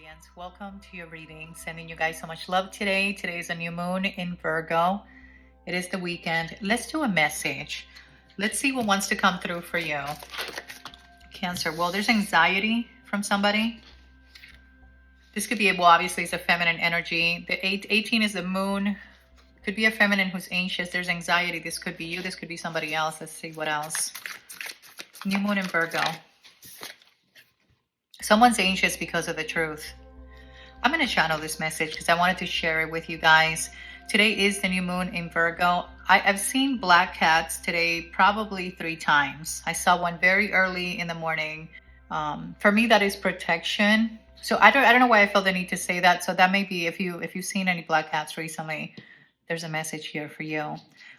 Radiance. Welcome to your reading. Sending you guys so much love today. Today is a new moon in Virgo. It is the weekend. Let's do a message. Let's see what wants to come through for you. Cancer. Well, there's anxiety from somebody. This could be, well, obviously it's a feminine energy. The 18 is the moon. Could be a feminine who's anxious. There's anxiety. This could be you. This could be somebody else. Let's see what else. New moon in Virgo. Someone's anxious because of the truth. I'm going to channel this message because I wanted to share it with you guys. Today is the new moon in Virgo. I've seen black cats today probably 3 times. I saw one very early in the morning. For me, that is protection. So I don't know why I felt the need to say that. So that may be if you've seen any black cats recently, there's a message here for you.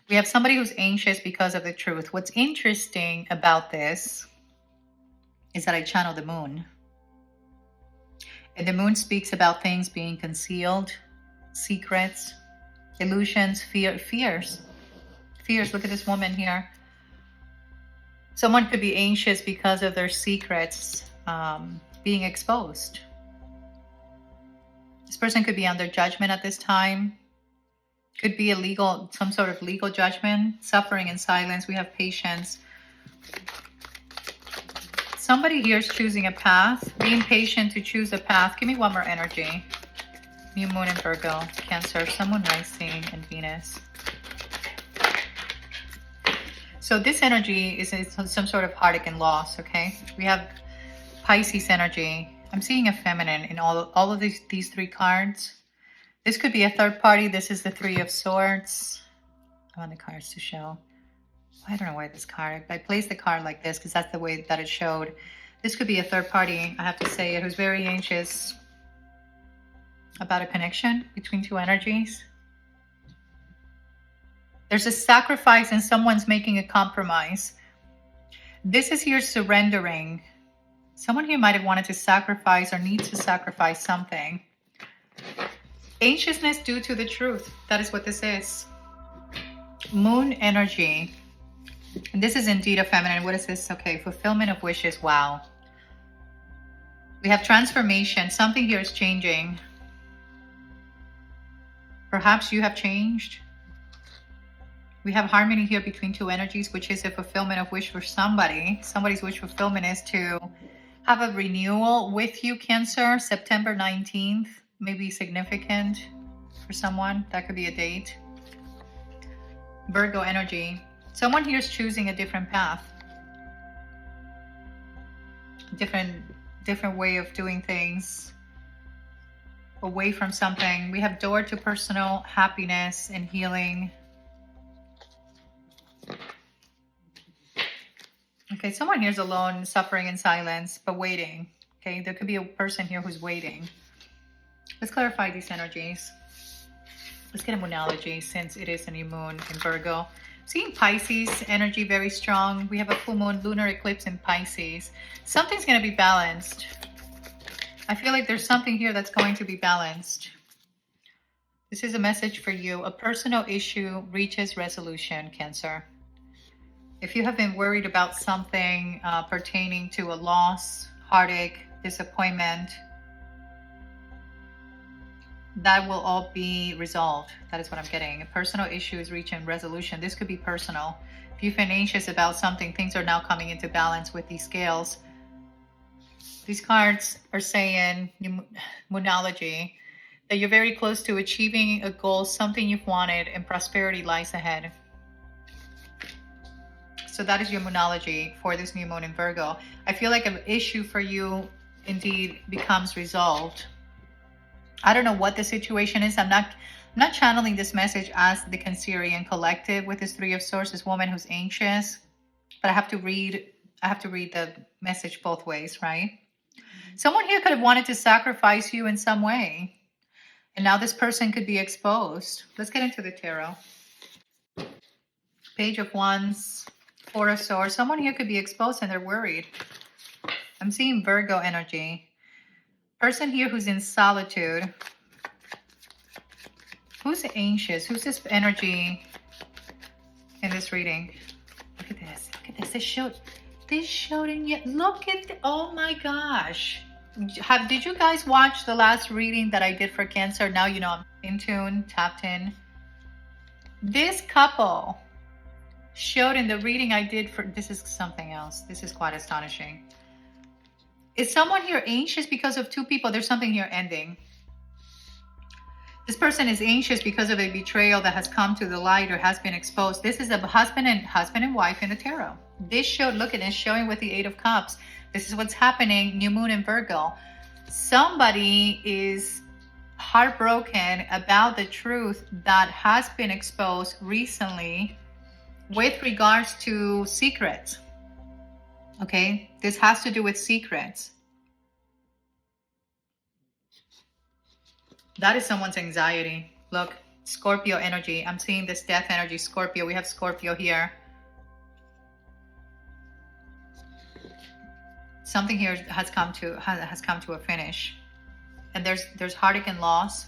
We have somebody who's anxious because of the truth. What's interesting about this is that I channel the moon. And the moon speaks about things being concealed, secrets, illusions, fears. Look at this woman here. Someone could be anxious because of their secrets being exposed. This person could be under judgment at this time. Could be some sort of legal judgment, suffering in silence. We have patience. Somebody here is choosing a path, being patient to choose a path. Give me one more energy. New moon in Virgo, Cancer, Sun, Moon, Rising, and Venus. So this energy is some sort of heartache and loss, okay? We have Pisces energy. I'm seeing a feminine in all of these 3 cards. This could be a third party. This is the 3 of Swords. I want the cards to show. I don't know why this card, I placed the card like this because that's the way that it showed. This could be a third party, I have to say it, who's very anxious about a connection between 2 energies. There's a sacrifice and someone's making a compromise. This is here surrendering. Someone here might have wanted to sacrifice or needs to sacrifice something. Anxiousness due to the truth. That is what this is. Moon energy. And this is indeed a feminine. What is this? Okay, fulfillment of wishes. Wow. We have transformation. Something here is changing. Perhaps you have changed. We have harmony here between 2 energies, which is a fulfillment of wish for somebody. Somebody's wish fulfillment is to have a renewal with you, Cancer. September 19th may be significant for someone. That could be a date. Virgo energy. Someone here is choosing a different path, different way of doing things, away from something. We have door to personal happiness and healing. Okay, someone here is alone, suffering in silence, but waiting. Okay, there could be a person here who's waiting. Let's clarify these energies. Let's get a moonology since it is a new moon in Virgo. Seeing Pisces energy very strong. We have a full moon, lunar eclipse in Pisces. Something's going to be balanced. I feel like there's something here that's going to be balanced. This is a message for you. A personal issue reaches resolution, Cancer. If you have been worried about something pertaining to a loss, heartache, disappointment, that will all be resolved. That is what I'm getting. A personal issue is reaching resolution. This could be personal. If you've been anxious about something, things are now coming into balance with these scales. These cards are saying, moonology, that you're very close to achieving a goal, something you've wanted, and prosperity lies ahead. So that is your moonology for this new moon in Virgo. I feel like an issue for you indeed becomes resolved. I don't know what the situation is. I'm not channeling this message as the Cancerian collective with this 3 of Swords, this woman who's anxious. But I have to read the message both ways, right? Someone here could have wanted to sacrifice you in some way. And now this person could be exposed. Let's get into the tarot. Page of Wands, 4 of Swords. Someone here could be exposed and they're worried. I'm seeing Virgo energy. Person here who's in solitude. Who's anxious? Who's this energy in this reading? Look at this. Look at this. This showed in yet. Look at oh my gosh. Did you guys watch the last reading that I did for Cancer? Now you know I'm in tune, tapped in. This couple showed in the reading I did for, this is something else. This is quite astonishing. Is someone here anxious because of two people? There's something here ending. This person is anxious because of a betrayal that has come to the light or has been exposed. This is a husband and wife in the tarot. This showed, look at it, showing with the 8 of Cups. This is what's happening, new moon in Virgo. Somebody is heartbroken about the truth that has been exposed recently with regards to secrets. Okay, this has to do with secrets. That is someone's anxiety. Look, Scorpio energy. I'm seeing this death energy, Scorpio. We have Scorpio here. Something here has come to a finish. And there's heartache and loss.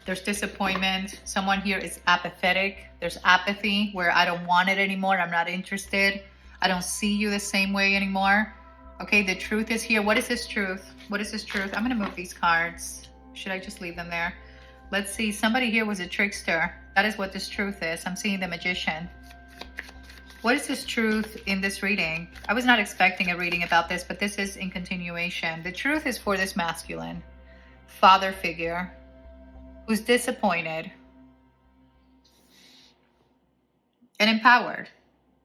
There's disappointment. Someone here is apathetic. There's apathy where I don't want it anymore. I'm not interested. I don't see you the same way anymore. Okay, the truth is here. What is this truth? What is this truth? I'm going to move these cards. Should I just leave them there? Let's see. Somebody here was a trickster. That is what this truth is. I'm seeing the Magician. What is this truth in this reading? I was not expecting a reading about this, but this is in continuation. The truth is for this masculine father figure who's disappointed and empowered.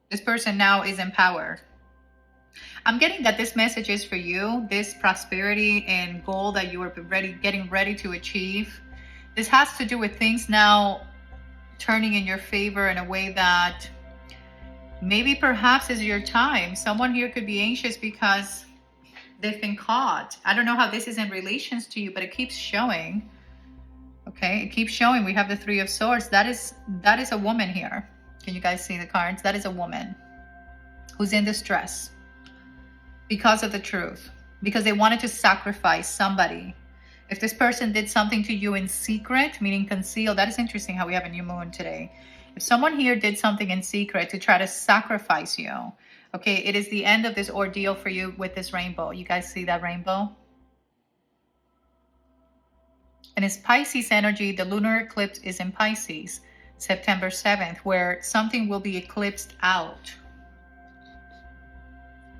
This person now is empowered. I'm getting that this message is for you, this prosperity and goal that you are getting ready to achieve. This has to do with things now turning in your favor in a way that maybe perhaps is your time. Someone here could be anxious because they've been caught. I don't know how this is in relations to you, but it keeps showing. Okay, it keeps showing. We have the 3 of Swords. That is a woman here. Can you guys see the cards? That is a woman who's in distress because of the truth, because they wanted to sacrifice somebody. If this person did something to you in secret, meaning concealed, that is interesting how we have a new moon today. If someone here did something in secret to try to sacrifice you, okay, it is the end of this ordeal for you with this rainbow. You guys see that rainbow? And it's Pisces energy. The lunar eclipse is in Pisces, September 7th, where something will be eclipsed out.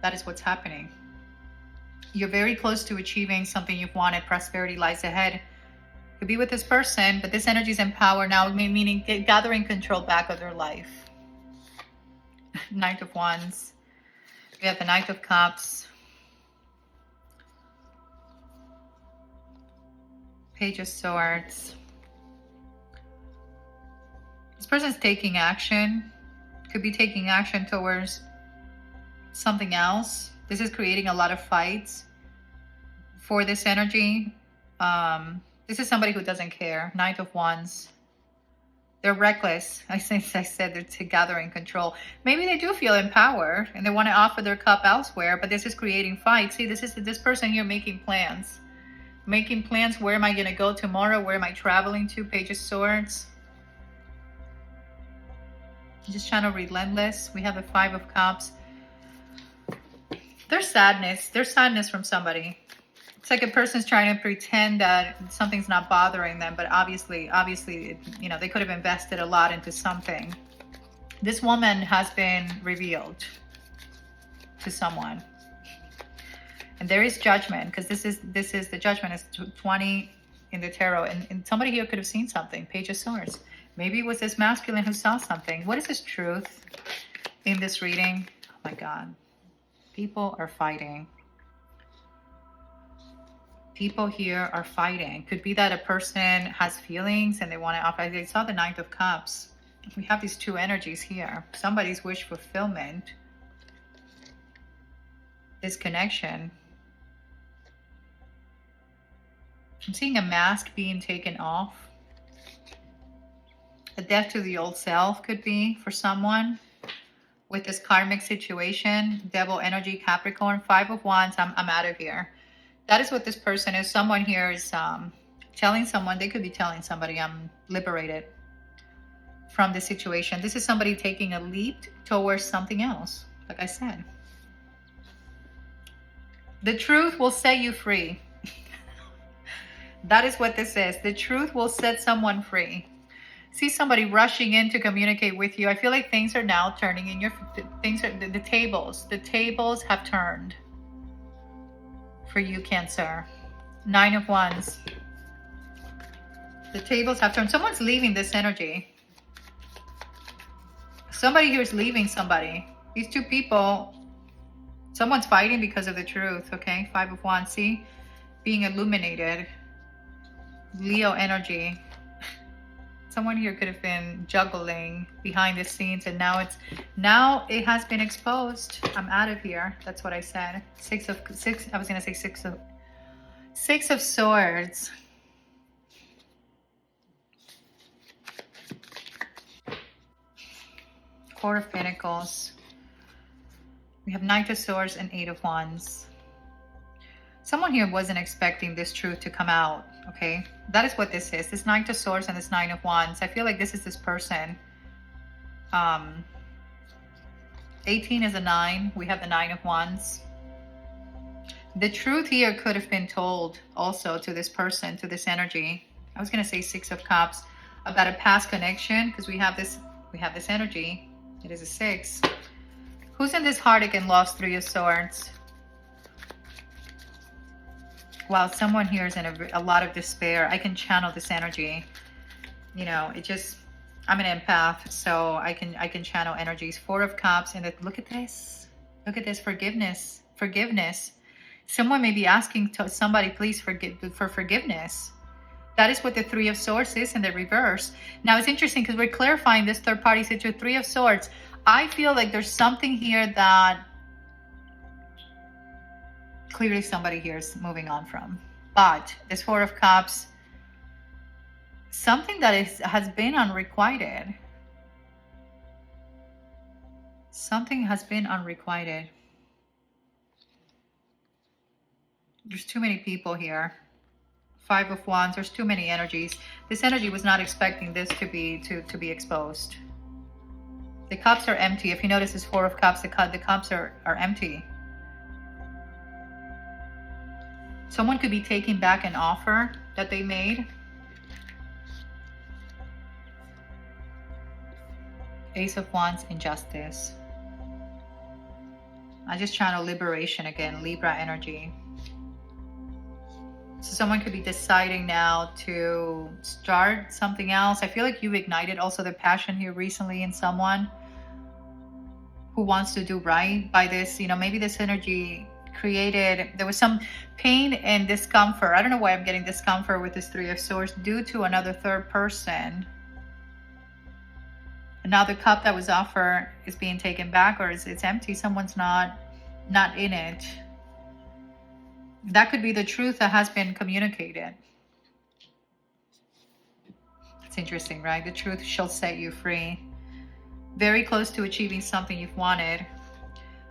That is what's happening. You're very close to achieving something you've wanted. Prosperity lies ahead. Could be with this person, but this energy is in power now, meaning gathering control back of their life. Knight of Wands. We have the Knight of Cups. Page of Swords. This person's taking action. Could be taking action towards something else. This is creating a lot of fights for this energy. This is somebody who doesn't care. Knight of Wands. They're reckless. I said they're together in control. Maybe they do feel empowered and they want to offer their cup elsewhere, but this is creating fights. See, this person here making plans. Making plans. Where am I going to go tomorrow? Where am I traveling to? Page of Swords. Just trying to relentless. We have a 5 of Cups. There's sadness. There's sadness from somebody. It's like a person's trying to pretend that something's not bothering them, but obviously, you know, they could have invested a lot into something. This woman has been revealed to someone. And there is judgment, because this is the judgment. It's 20 in the tarot, and somebody here could have seen something. Page of Swords. Maybe it was this masculine who saw something. What is this truth in this reading? Oh my God. People are fighting. People here are fighting. Could be that a person has feelings and they want to offer. They saw the 9 of Cups. We have these 2 energies here. Somebody's wish fulfillment. This connection. I'm seeing a mask being taken off. A death to the old self could be for someone with this karmic situation. Devil energy, Capricorn, 5 of Wands. I'm out of here. That is what this person is. Someone here is telling someone, they could be telling somebody, I'm liberated from this situation. This is somebody taking a leap towards something else, like I said. The truth will set you free. That is what this is. The truth will set someone free. See somebody rushing in to communicate with you. I feel like things are now turning in your the tables have turned for you, Cancer. 9 of Wands. The tables have turned. Someone's leaving this energy. Somebody here is leaving somebody. These two people, someone's fighting because of the truth, okay? 5 of Wands, see? Being illuminated. Leo energy. Someone here could have been juggling behind the scenes, and now it has been exposed. I'm out of here. That's what I said. Six of Swords. Four of Pentacles. We have Knight of Swords and 8 of Wands. Someone here wasn't expecting this truth to come out, okay? That is what this is. This Knight of Swords and this 9 of Wands. I feel like this is this person. 18 is a 9. We have the 9 of Wands. The truth here could have been told also to this person, to this energy. I was going to say 6 of Cups, about a past connection, because we have this energy. It is a 6. Who's in this heartache and lost? 3 of Swords. Wow, someone here is in a lot of despair. I can channel this energy. You know, I'm an empath, so I can channel energies. 4 of Cups, and look at this. Look at this, forgiveness. Someone may be asking somebody, please for forgiveness. That is what the 3 of Swords is in the reverse. Now, it's interesting because we're clarifying this third party situation. 3 of Swords. I feel like there's something here that clearly somebody here is moving on from. But this 4 of Cups, something that has been unrequited. Something has been unrequited. There's too many people here. 5 of Wands, there's too many energies. This energy was not expecting this to be exposed. The cups are empty. If you notice this 4 of Cups, the cups are empty. Someone could be taking back an offer that they made. Ace of Wands, injustice. I just channel liberation again, Libra energy. So someone could be deciding now to start something else. I feel like you've ignited also the passion here recently in someone who wants to do right by this. You know, maybe this energy there was some pain and discomfort. I don't know why I'm getting discomfort with this 3 of Swords due to another third person. And now the cup that was offered is being taken back, or it's empty. Someone's not in it. That could be the truth that has been communicated. It's interesting, right? The truth shall set you free. Very close to achieving something you've wanted.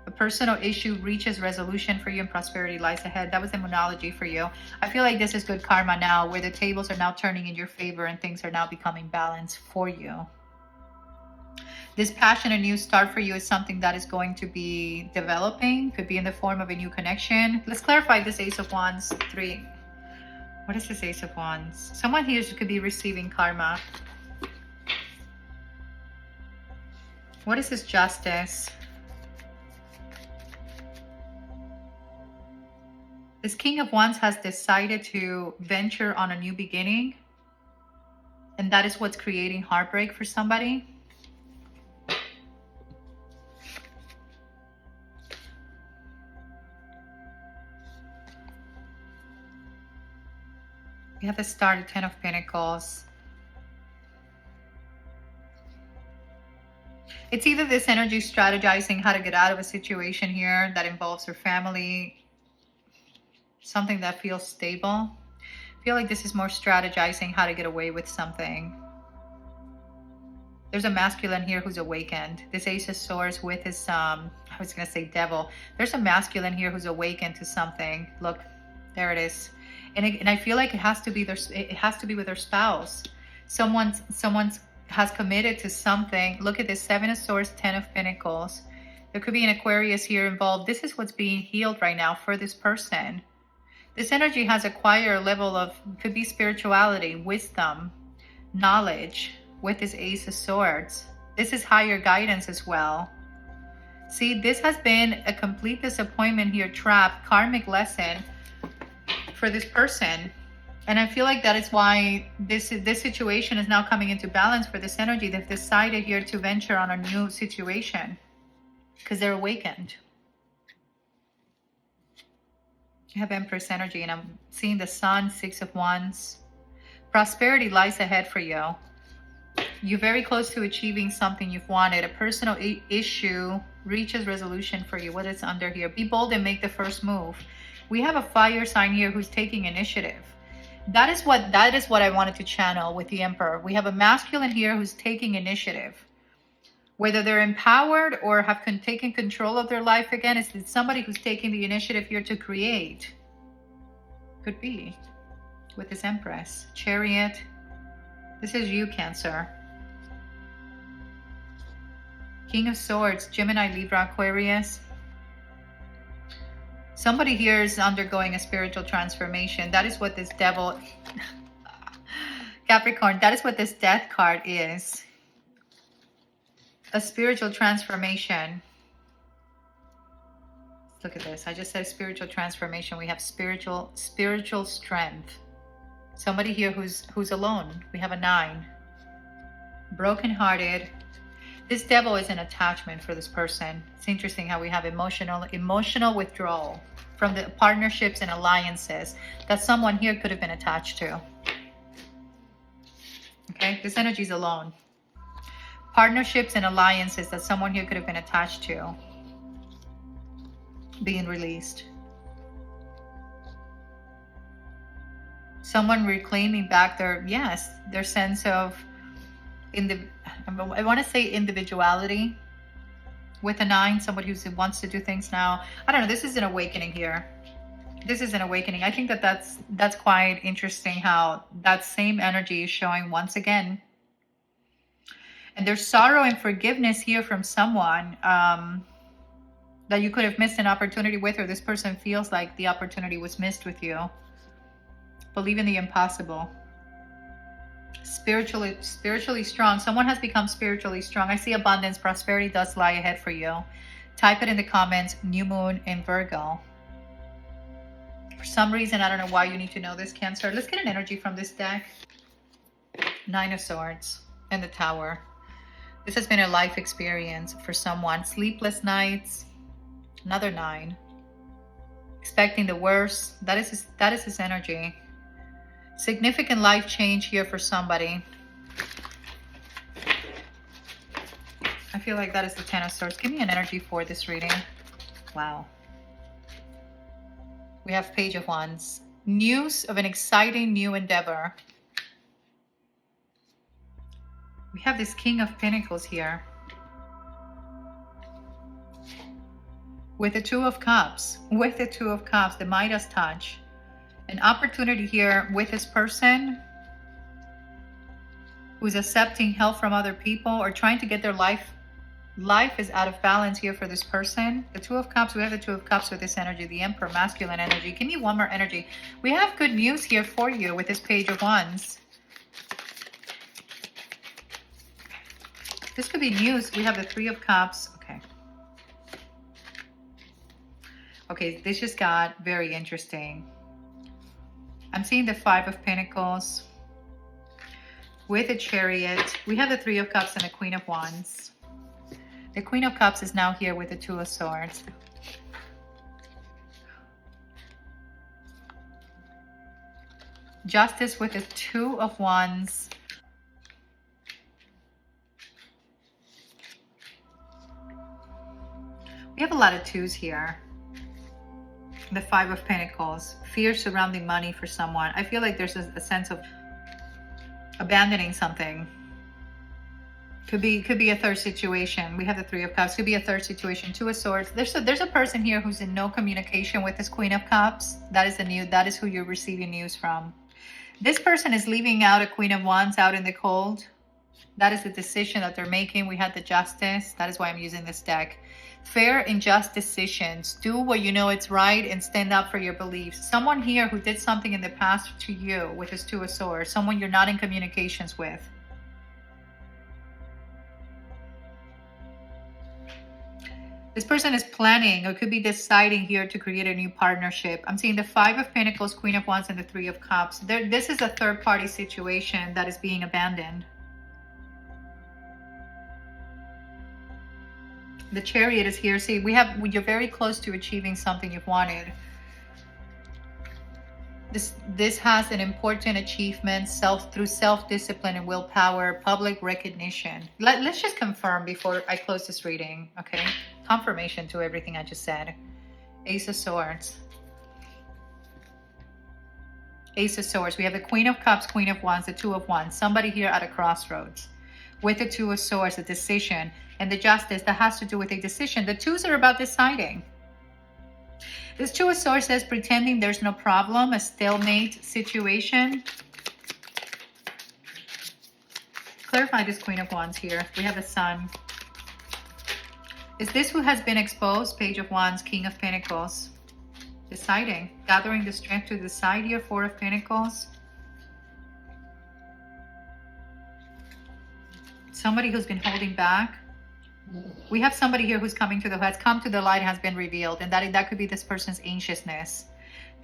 A personal issue reaches resolution for you and prosperity lies ahead. That was the moonology for you. I feel like this is good karma now, where the tables are now turning in your favor and things are now becoming balanced for you. This passion and new start for you is something that is going to be developing. Could be in the form of a new connection. Let's clarify this Ace of Wands 3. What is this Ace of Wands? Someone here could be receiving karma. What is this Justice? This King of Wands has decided to venture on a new beginning. And that is what's creating heartbreak for somebody. We have the Star, the 10 of Pentacles. It's either this energy strategizing how to get out of a situation here that involves her family, something that feels stable. I feel like this is more strategizing how to get away with something. There's a masculine here who's awakened. This Ace of Swords with his, I was going to say devil. There's a masculine here who's awakened to something. Look, there it is. And I feel like it has to be with their spouse. Someone's has committed to something. Look at this 7 of Swords, 10 of Pentacles. There could be an Aquarius here involved. This is what's being healed right now for this person. This energy has acquired a level of, could be spirituality, wisdom, knowledge with this Ace of Swords. This is higher guidance as well. See, this has been a complete disappointment here, trap, karmic lesson for this person. And I feel like that is why this situation is now coming into balance for this energy. They've decided here to venture on a new situation because they're awakened. You have Empress energy, and I'm seeing the Sun, Six of Wands. Prosperity lies ahead for you. You're very close to achieving something you've wanted. A personal issue reaches resolution for you. What is under here? Be bold and make the first move. We have a fire sign here who's taking initiative. That is what I wanted to channel with the Emperor. We have a masculine here who's taking initiative. Whether they're empowered or have taken control of their life again, it's somebody who's taking the initiative here to create. Could be. With this Empress. Chariot. This is you, Cancer. King of Swords. Gemini, Libra, Aquarius. Somebody here is undergoing a spiritual transformation. That is what this devil... Capricorn, that is what this Death card is. A spiritual transformation. Look at this. I just said spiritual transformation. We have spiritual strength. Somebody here who's alone. We have a 9. Brokenhearted. This devil is an attachment for this person. It's interesting how we have emotional withdrawal from the partnerships and alliances that someone here could have been attached to. Okay, this energy is alone. Partnerships and alliances that someone here could have been attached to being released. Someone reclaiming back their sense of, I want to say individuality with a 9, somebody who wants to do things now. I don't know, this is an awakening here. This is an awakening. I think that's quite interesting how that same energy is showing once again. And there's sorrow and forgiveness here from someone that you could have missed an opportunity with, or this person feels like the opportunity was missed with you. Believe in the impossible. Spiritually strong. Someone has become spiritually strong. I see abundance, prosperity does lie ahead for you. Type it in the comments, new moon in Virgo. For some reason, I don't know why you need to know this, Cancer. Let's get an energy from this deck. 9 of Swords and the Tower. This has been a life experience for someone. Sleepless nights. Another 9. Expecting the worst. That is his energy. Significant life change here for somebody. I feel like that is the 10 of Swords. Give me an energy for this reading. Wow. We have Page of Wands. News of an exciting new endeavor. We have this King of Pentacles here. With the 2 of Cups. With the 2 of Cups. The Midas touch. An opportunity here with this person who's accepting help from other people or trying to get their life is out of balance here for this person. The 2 of Cups. We have the 2 of Cups with this energy. The Emperor, masculine energy. Give me one more energy. We have good news here for you with this Page of Wands. This could be news. We have the 3 of Cups. Okay, this just got very interesting. I'm seeing the 5 of Pentacles with a Chariot. We have the 3 of Cups and the Queen of Wands. The Queen of Cups is now here with the 2 of Swords. Justice with the 2 of Wands. We have a lot of 2s here. The 5 of Pentacles. Fear surrounding money for someone. I feel like there's a sense of abandoning something. Could be a third situation. We have the 3 of Cups. Could be a third situation. 2 of Swords. There's a person here who's in no communication with this Queen of Cups. That is who you're receiving news from. This person is leaving out a Queen of Wands out in the cold. That is the decision that they're making. We had the Justice. That is why I'm using this deck. Fair and just decisions. Do what you know it's right and stand up for your beliefs. Someone here who did something in the past to you, which is Two of Swords. Someone you're not in communications with. This person is planning or could be deciding here to create a new partnership. I'm seeing the Five of Pentacles, Queen of Wands, and the Three of Cups. This is a third-party situation that is being abandoned. The Chariot is here. See, you're very close to achieving something you've wanted. This has an important achievement through self-discipline and willpower, public recognition. Let's just confirm before I close this reading, okay? Confirmation to everything I just said. Ace of Swords. Ace of Swords. We have the Queen of Cups, Queen of Wands, the Two of Wands. Somebody here at a crossroads. With the Two of Swords, a decision. And the Justice, that has to do with a decision. The twos are about deciding. This Two of Swords says pretending there's no problem, a stalemate situation. Clarify this Queen of Wands here. We have the Sun. Is this who has been exposed? Page of Wands, King of Pentacles. Deciding, gathering the strength to decide here, Four of Pentacles. Somebody who's been holding back. We have somebody here who's coming to has come to the light, has been revealed, and that could be this person's anxiousness.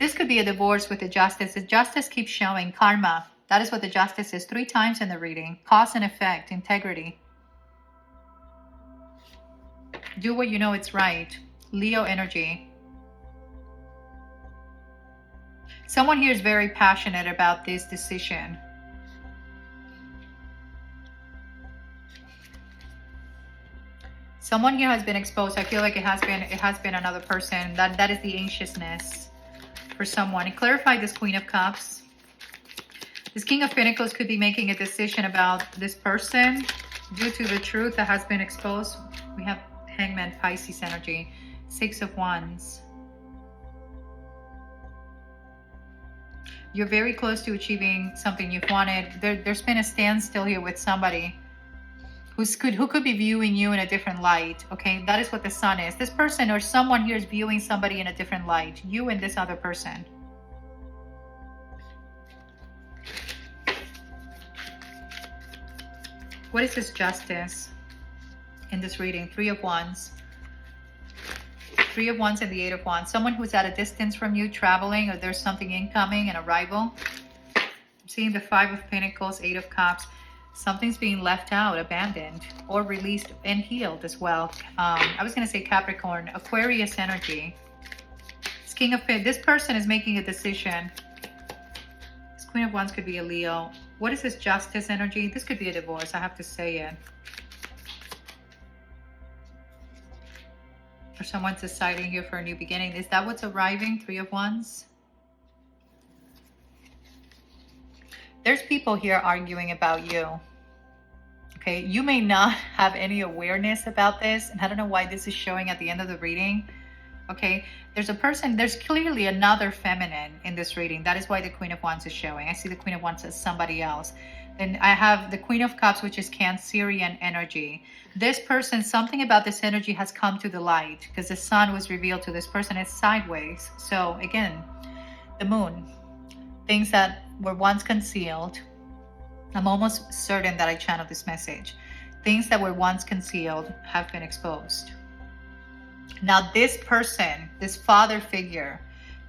This could be a divorce with the Justice. The Justice keeps showing karma. That is what the Justice is 3 times in the reading. Cause and effect, integrity. Do what you know it's right. Leo energy. Someone here is very passionate about this decision. Someone here has been exposed. I feel like it has been another person. That is the anxiousness for someone. And clarify this Queen of Cups. This King of Pentacles could be making a decision about this person due to the truth that has been exposed. We have Hangman, Pisces energy. Six of Wands. You're very close to achieving something you've wanted. There's been a standstill here with somebody who could be viewing you in a different light, okay? That is what the Sun is. This person or someone here is viewing somebody in a different light. You and this other person. What is this Justice in this reading? Three of Wands. Three of Wands and the Eight of Wands. Someone who's at a distance from you, traveling, or there's something incoming, an arrival. I'm seeing the Five of Pentacles, Eight of Cups. Something's being left out, abandoned, or released and healed as well. I was going to say Capricorn, Aquarius energy. This King of Pentacles, this person is making a decision. This Queen of Wands could be a Leo. What is this Justice energy? This could be a divorce, I have to say it. Or someone's deciding here for a new beginning. Is that what's arriving? Three of Wands. There's people here arguing about you. Okay, you may not have any awareness about this, and I don't know why this is showing at the end of the reading. Okay, there's a person, there's clearly another feminine in this reading. That is why the Queen of Wands is showing. I see the Queen of Wands as somebody else. Then I have the Queen of Cups, which is Cancerian energy. This person, something about this energy has come to the light because the Sun was revealed to this person. It's sideways. So again, the Moon, things that were once concealed. I'm almost certain that I channeled this message. Things that were once concealed have been exposed. Now this person, this father figure,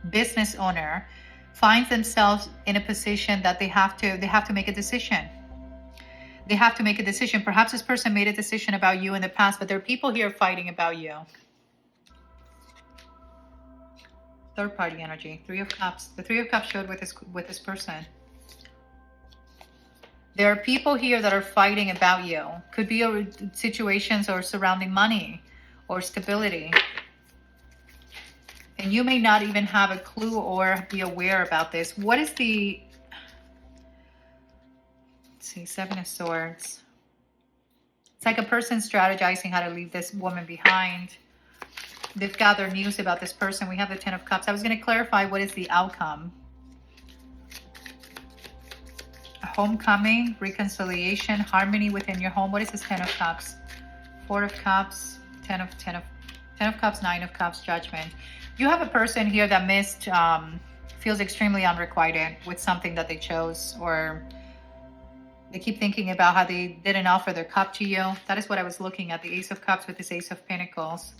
business owner, finds themselves in a position that they have to make a decision. They have to make a decision. Perhaps this person made a decision about you in the past, but there are people here fighting about you. Third party energy, Three of Cups. The Three of Cups showed with this person. There are people here that are fighting about you. Could be situations or surrounding money or stability. And you may not even have a clue or be aware about this. What is the... Let's see, Seven of Swords. It's like a person strategizing how to leave this woman behind. They've gathered news about this person. We have the Ten of Cups. I was going to clarify what is the outcome. A homecoming, reconciliation, harmony within your home. What is this Ten of Cups? Four of Cups, Ten of Ten of Cups, Nine of Cups, Judgment. You have a person here that missed, feels extremely unrequited with something that they chose, or they keep thinking about how they didn't offer their cup to you. That is what I was looking at, the Ace of Cups with this Ace of Pentacles.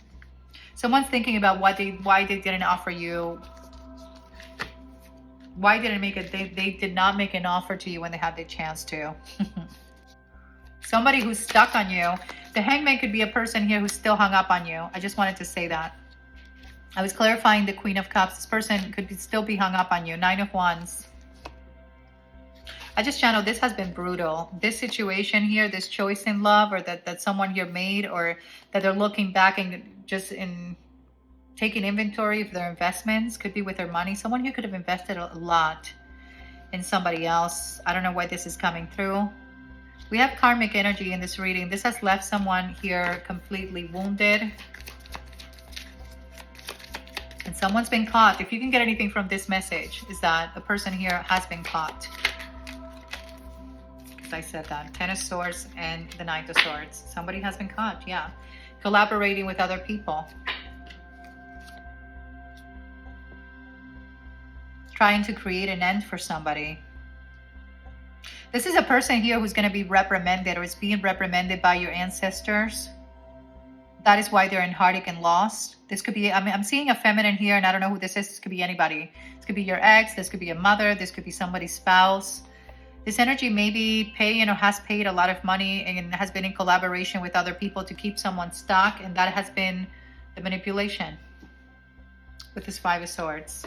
Someone's thinking about why they didn't offer you. Why didn't they did not make an offer to you when they had the chance to. Somebody who's stuck on you. The Hangman could be a person here who's still hung up on you. I just wanted to say that. I was clarifying the Queen of Cups. This person could still be hung up on you. Nine of Wands. I just channeled, this has been brutal. This situation here, this choice in love, or that someone here made, or that they're looking back and just in taking inventory of their investments, could be with their money. Someone here could have invested a lot in somebody else. I don't know why this is coming through. We have karmic energy in this reading. This has left someone here completely wounded. And someone's been caught. If you can get anything from this message, is that a person here has been caught. Because I said that. Ten of Swords and the Knight of Swords. Somebody has been caught, yeah. Collaborating with other people. Trying to create an end for somebody. This is a person here who's going to be reprimanded, or is being reprimanded by your ancestors. That is why they're in heartache and loss. This could be, I'm seeing a feminine here, and I don't know who this is. This could be anybody. This could be your ex. This could be a mother. This could be somebody's spouse. This energy may be paying or has paid a lot of money and has been in collaboration with other people to keep someone stuck. And that has been the manipulation with this Five of Swords.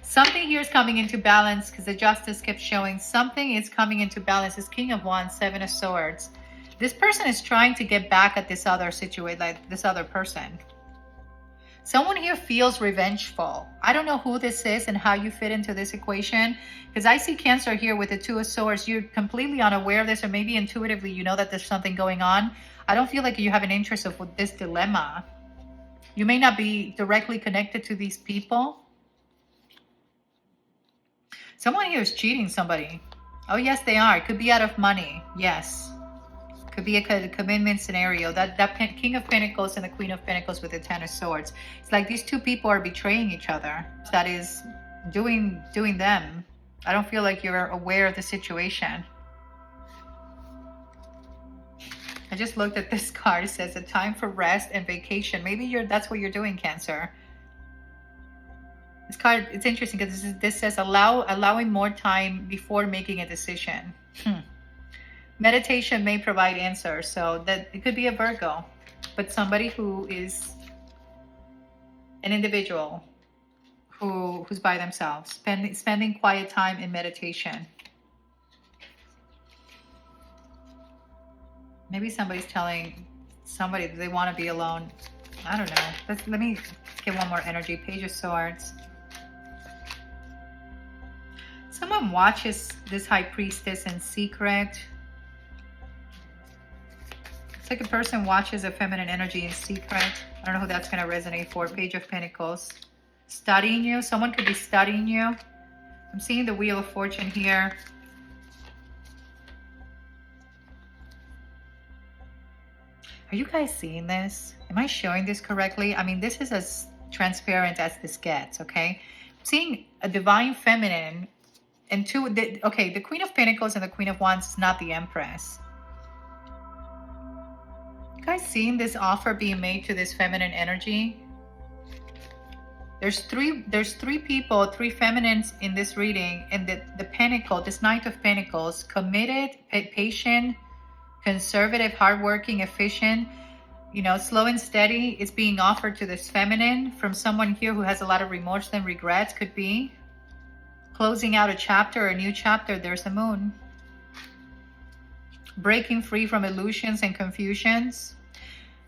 Something here is coming into balance, because the Justice kept showing something is coming into balance. This King of Wands, Seven of Swords. This person is trying to get back at this other situation, like this other person. Someone here feels revengeful. I don't know who this is and how you fit into this equation, because I see Cancer here with the Two of Swords. You're completely unaware of this, or maybe intuitively you know that there's something going on. I don't feel like you have an interest of this dilemma. You may not be directly connected to these people. Someone here is cheating somebody. Oh, yes, they are. It could be out of money. Yes. Could be a commitment scenario. That King of Pentacles and the Queen of Pentacles with the Ten of Swords. It's like these two people are betraying each other. That is doing them. I don't feel like you're aware of the situation. I just looked at this card. It says a time for rest and vacation. Maybe that's what you're doing, Cancer. This card, it's interesting because this says allowing more time before making a decision. Meditation may provide answers, so that it could be a Virgo, but somebody who is an individual who's by themselves, spending quiet time in meditation. Maybe somebody's telling somebody that they want to be alone. I don't know. Let me get one more energy. Page of Swords. Someone watches this High Priestess in secret. It's like a person watches a feminine energy in secret. I don't know who that's going to resonate for. Page of Pentacles. Studying you. Someone could be studying you. I'm seeing the Wheel of Fortune here. Are you guys seeing this? Am I showing this correctly? I mean, this is as transparent as this gets, okay? I'm seeing a divine feminine and the Queen of Pentacles and the Queen of Wands is not the Empress. You guys seeing this offer being made to this feminine energy? There's three people, three feminines in this reading, and the Pentacle, this Knight of Pentacles, committed, patient, conservative, hardworking, efficient, slow and steady, is being offered to this feminine from someone here who has a lot of remorse and regrets. Could be closing out a chapter, a new chapter. There's a Moon. Breaking free from illusions and confusions.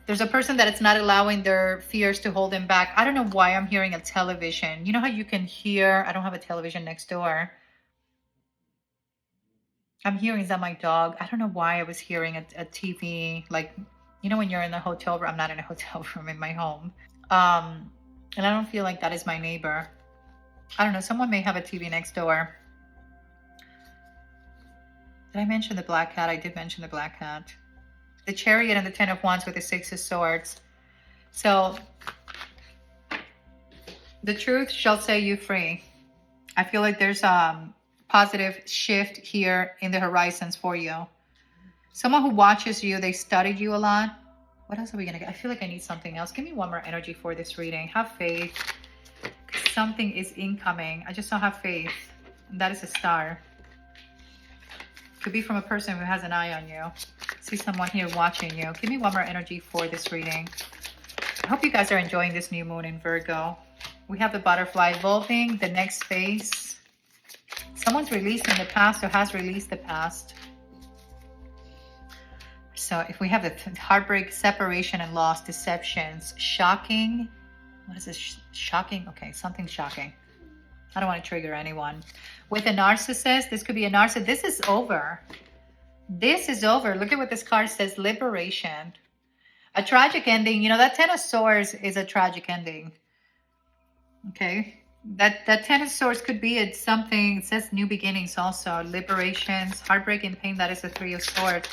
There's a person that it's not allowing their fears to hold them back. I don't know why I'm hearing a television. You know how you can hear, I don't have a television next door. I'm hearing, is that my dog? I don't know why I was hearing a TV, like, when you're in a hotel room. I'm not in a hotel room, in my home. And I don't feel like that is my neighbor. I don't know. Someone may have a TV next door. Did I mention the black cat? I did mention the black cat. the Chariot and the Ten of Wands with the Six of Swords. So the truth shall set you free. I feel like there's a positive shift here in the horizons for you. Someone who watches you, they studied you a lot. What else are we going to get? I feel like I need something else. Give me one more energy for this reading. Have faith. Something is incoming. I just don't have faith. And that is a star. Could be from a person who has an eye on you. See someone here watching you. Give me one more energy for this reading. I hope you guys are enjoying this new moon in Virgo. We have the butterfly evolving, the next phase. Someone's releasing the past or has released the past. So if we have the heartbreak, separation and loss, deceptions, shocking. What is this? Shocking? Okay, something shocking. I don't want to trigger anyone. With a narcissist, this could be a narcissist. This is over. This is over. Look at what this card says, liberation. A tragic ending. You know, that Ten of Swords is a tragic ending. Okay. That Ten of Swords could be something, it says new beginnings also, liberations, heartbreak and pain. That is the Three of Swords.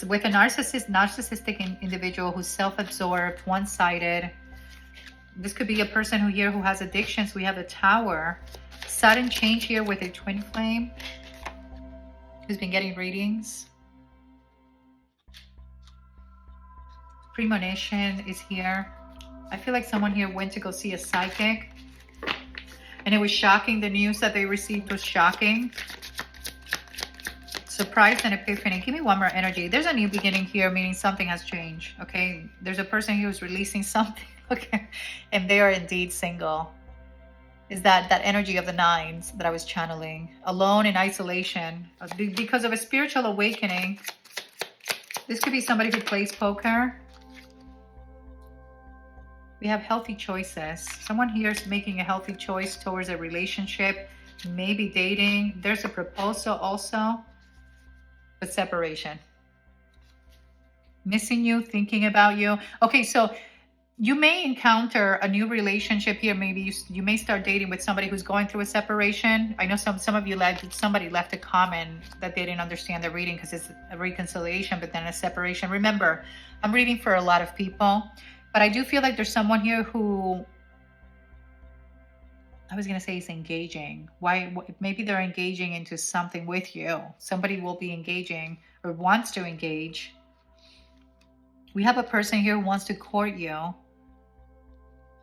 With a narcissistic individual who's self-absorbed, one-sided. This could be a person who has addictions. We have the Tower. Sudden change here with a twin flame who's been getting readings. Premonition is here. I feel like someone here went to go see a psychic and it was shocking. The news that they received was shocking. Surprise and epiphany. Give me one more energy. There's a new beginning here, meaning something has changed. Okay, there's a person who's releasing something. Okay, and they are indeed single. Is that energy of the nines that I was channeling? Alone in isolation because of a spiritual awakening. This could be somebody who plays poker. We have healthy choices. Someone here is making a healthy choice towards a relationship, maybe dating. There's a proposal also, but separation. Missing you, thinking about you. Okay, so you may encounter a new relationship here. Maybe you may start dating with somebody who's going through a separation. I know some of you somebody left a comment that they didn't understand the reading because it's a reconciliation, but then a separation. Remember, I'm reading for a lot of people, but I do feel like there's someone here who, I was going to say, is engaging. Maybe they're engaging into something with you. Somebody will be engaging or wants to engage. We have a person here who wants to court you.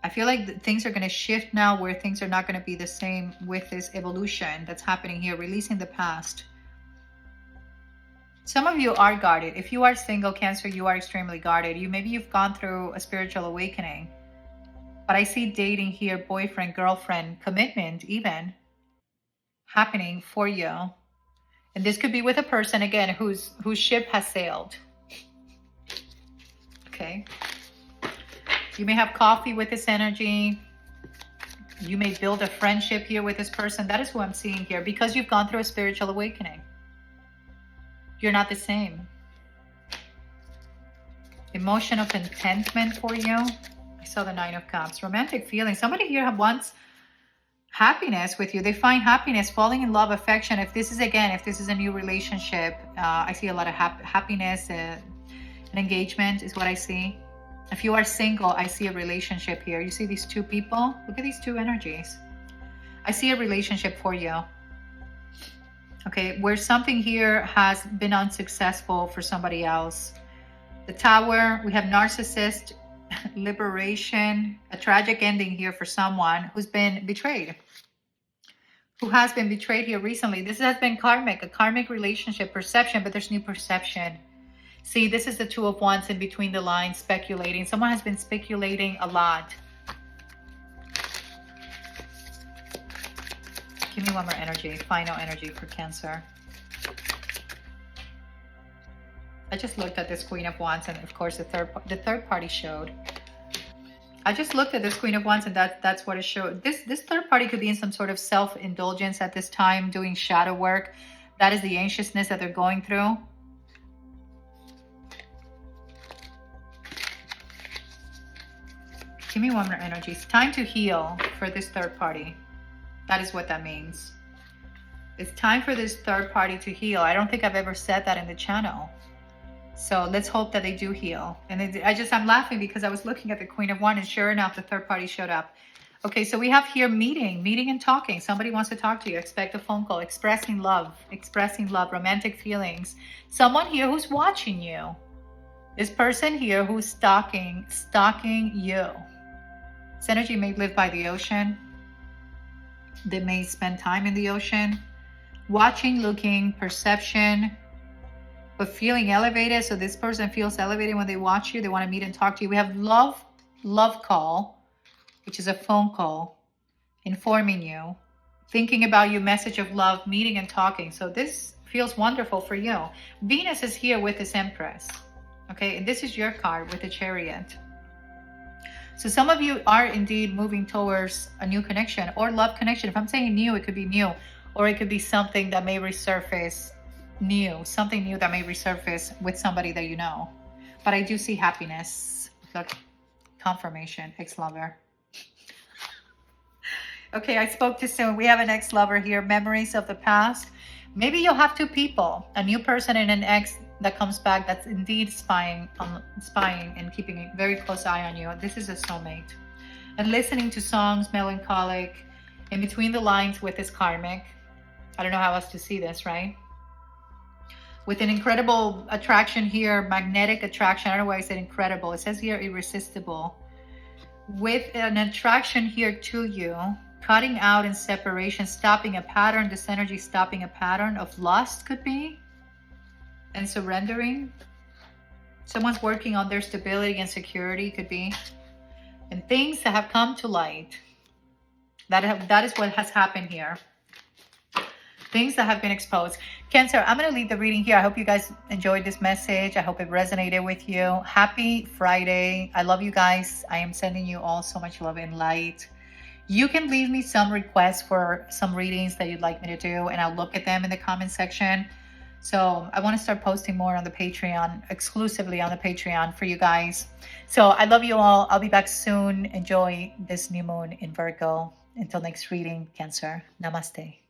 I feel like things are going to shift now where things are not going to be the same with this evolution that's happening here, releasing the past. Some of you are guarded. If you are single, Cancer, you are extremely guarded. Maybe you've gone through a spiritual awakening. But I see dating here, boyfriend, girlfriend, commitment even happening for you. And this could be with a person, again, whose ship has sailed. Okay. You may have coffee with this energy. You may build a friendship here with this person. That is who I'm seeing here because you've gone through a spiritual awakening. You're not the same. Emotional contentment for you. I saw the Nine of Cups. Romantic feelings. Somebody here wants happiness with you. They find happiness, falling in love, affection. If this is a new relationship, I see a lot of happiness. An engagement is what I see. If you are single, I see a relationship here. You see these two people? Look at these two energies. I see a relationship for you. Okay, where something here has been unsuccessful for somebody else. The Tower, we have narcissist, liberation, a tragic ending here for someone who's been betrayed. Who has been betrayed here recently. This has been karmic, a karmic relationship, perception, but there's new perception. See, this is the Two of Wands in between the lines, speculating. Someone has been speculating a lot. Give me one more energy, final energy for Cancer. I just looked at this Queen of Wands, and of course the third party showed. I just looked at this Queen of Wands, and that's what it showed. This third party could be in some sort of self-indulgence at this time, doing shadow work. That is the anxiousness that they're going through. Give me one more energy. It's time to heal for this third party. That is what that means. It's time for this third party to heal. I don't think I've ever said that in the channel. So let's hope that they do heal. And I'm laughing because I was looking at the Queen of Wands, and sure enough, the third party showed up. Okay, so we have here meeting and talking. Somebody wants to talk to you. Expect a phone call. Expressing love, romantic feelings. Someone here who's watching you. This person here who's stalking you. This energy may live by the ocean. They may spend time in the ocean. Watching, looking, perception, but feeling elevated. So this person feels elevated when they watch you. They want to meet and talk to you. We have love call, which is a phone call, informing you, thinking about you, message of love, meeting and talking. So this feels wonderful for you. Venus is here with this Empress. Okay, and this is your card with the Chariot. So some of you are indeed moving towards a new connection or love connection. If I'm saying new, it could be new, or it could be something that may resurface new, something new that may resurface with somebody that you know. But I do see happiness. Look, confirmation, ex-lover. Okay, I spoke too soon. We have an ex-lover here, memories of the past. Maybe you'll have two people, a new person and an ex that comes back that's indeed spying and keeping a very close eye on you. This is a soulmate. And listening to songs, melancholic, in between the lines with this karmic. I don't know how else to see this, right? With an incredible attraction here, magnetic attraction. I don't know why I said incredible. It says here irresistible. With an attraction here to you, cutting out in separation, stopping a pattern. This energy stopping a pattern of lust could be. And surrendering. Someone's working on their stability and security, could be. And things that have come to light. That is what has happened here. Things that have been exposed. Cancer, I'm going to leave the reading here. I hope you guys enjoyed this message. I hope it resonated with you. Happy Friday. I love you guys. I am sending you all so much love and light. You can leave me some requests for some readings that you'd like me to do, and I'll look at them in the comment section. So I want to start posting more on the Patreon, exclusively on the Patreon for you guys. So I love you all. I'll be back soon. Enjoy this new moon in Virgo. Until next reading, Cancer. Namaste.